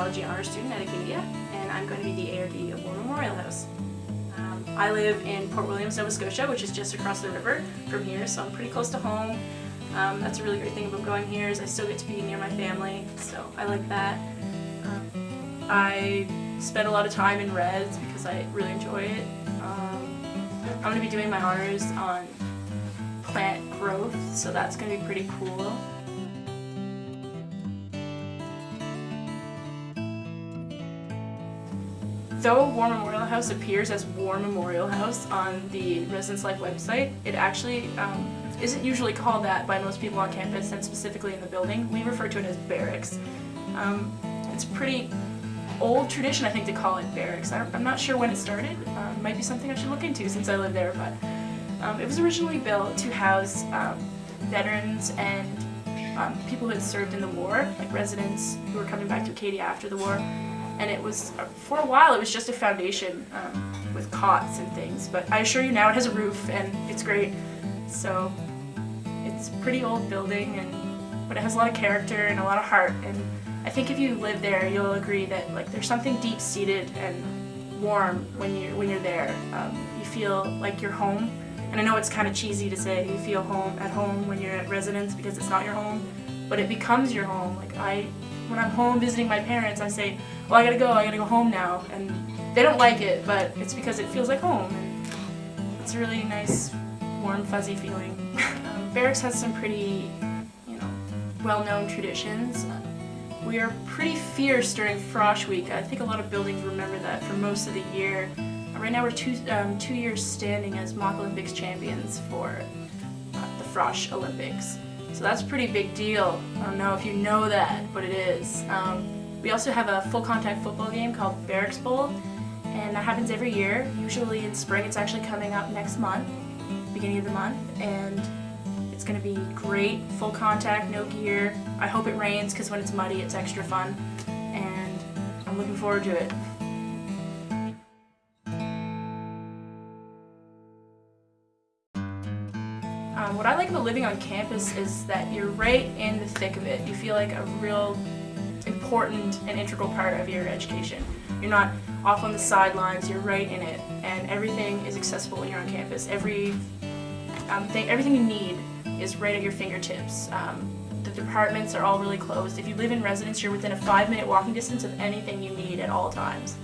Biology honors student at Acadia, and I'm going to be the ARD of War Memorial House. I live in Port Williams, Nova Scotia, which is just across the river from here, so I'm pretty close to home. That's a really great thing about going here is I still get to be near my family, so I like that. I spend a lot of time in res because I really enjoy it. I'm going to be doing my honors on plant growth, so that's going to be pretty cool. Though War Memorial House appears as War Memorial House on the Residence Life website, it actually isn't usually called that by most people on campus and specifically in the building. We refer to it as barracks. It's a pretty old tradition, I think, to call it barracks. I'm not sure when it started. It might be something I should look into since I live there, but it was originally built to house veterans and people who had served in the war, like residents who were coming back to Acadia after the war. And it was, for a while, it was just a foundation with cots and things, but I assure you now it has a roof and it's great. So it's a pretty old building, but it has a lot of character and a lot of heart, and I think if you live there you'll agree that there's something deep-seated and warm when you're there. You feel like you're home, and I know it's kind of cheesy to say you feel at home when you're at residence because it's not your home, but it becomes your home. When I'm home visiting my parents, I say, well, I gotta go home now, and they don't like it, but it's because it feels like home, and it's a really nice, warm, fuzzy feeling. Barracks has some pretty, well-known traditions. We are pretty fierce during Frosh Week. I think a lot of buildings remember that for most of the year. Right now we're two years standing as mock Olympics champions for the Frosh Olympics. So that's a pretty big deal. I don't know if you know that, but it is. We also have a full contact football game called Barracks Bowl, and that happens every year, usually in spring. It's actually coming up next month, beginning of the month, and it's going to be great. Full contact, no gear. I hope it rains because when it's muddy it's extra fun, and I'm looking forward to it. What I like about living on campus is that you're right in the thick of it. You feel like a real important and integral part of your education. You're not off on the sidelines, you're right in it, and everything is accessible when you're on campus. Everything you need is right at your fingertips. The departments are all really closed. If you live in residence, you're within a 5-minute walking distance of anything you need at all times.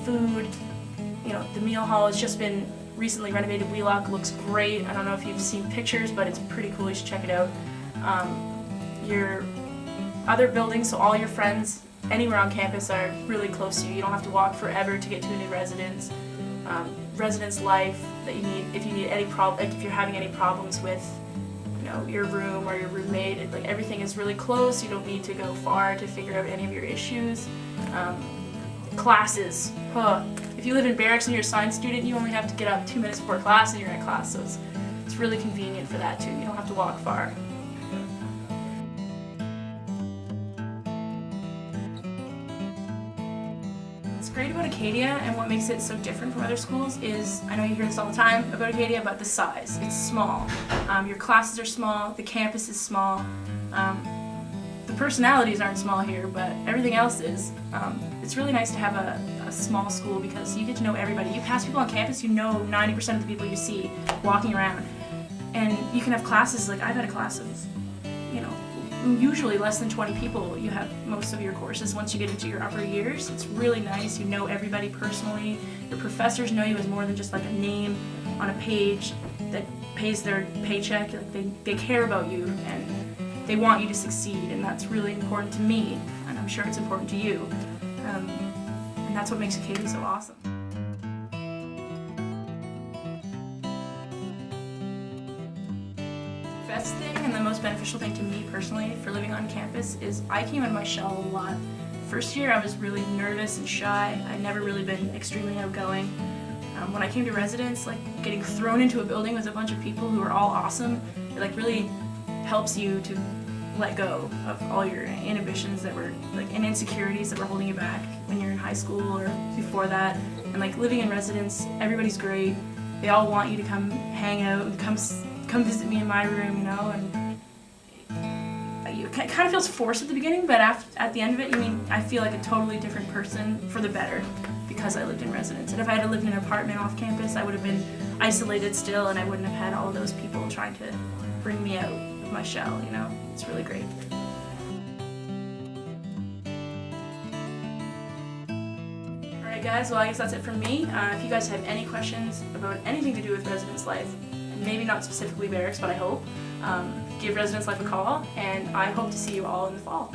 Food, the meal hall has just been recently renovated. Wheelock looks great. I don't know if you've seen pictures, but it's pretty cool. You should check it out. Your other buildings, so all your friends anywhere on campus are really close to you. You don't have to walk forever to get to a new residence. Residence life that you need if you need any if you're having any problems with your room or your roommate. Everything is really close. You don't need to go far to figure out any of your issues. Classes. If you live in barracks and you're a science student, you only have to get up 2 minutes before class and you're in class, so it's really convenient for that too. You don't have to walk far. What's great about Acadia and what makes it so different from other schools is, I know you hear this all the time about Acadia, but the size. It's small. Your classes are small, the campus is small. The personalities aren't small here, but everything else is. It's really nice to have a small school because you get to know everybody. You pass people on campus, you know 90% of the people you see walking around. And you can have classes, I've had a class of, usually less than 20 people. You have most of your courses once you get into your upper years. It's really nice. You know everybody personally. Your professors know you as more than just a name on a page that pays their paycheck. They care about you and they want you to succeed, and that's really important to me, and I'm sure it's important to you. And that's what makes Acadia so awesome. The best thing and the most beneficial thing to me personally for living on campus is I came out of my shell a lot. First year I was really nervous and shy. I'd never really been extremely outgoing. When I came to residence, getting thrown into a building with a bunch of people who are all awesome, it really helps you to let go of all your inhibitions and insecurities that were holding you back when you're in high school or before that. And living in residence, everybody's great. They all want you to come hang out and come visit me in my room, and it kind of feels forced at the beginning, but at the end of it, I feel like a totally different person for the better because I lived in residence. And if I had lived in an apartment off campus, I would have been isolated still, and I wouldn't have had all of those people trying to bring me out of my shell, you know? It's really great. Alright guys, well I guess that's it from me. If you guys have any questions about anything to do with residence life, maybe not specifically barracks, but I hope, give Residence Life a call, and I hope to see you all in the fall.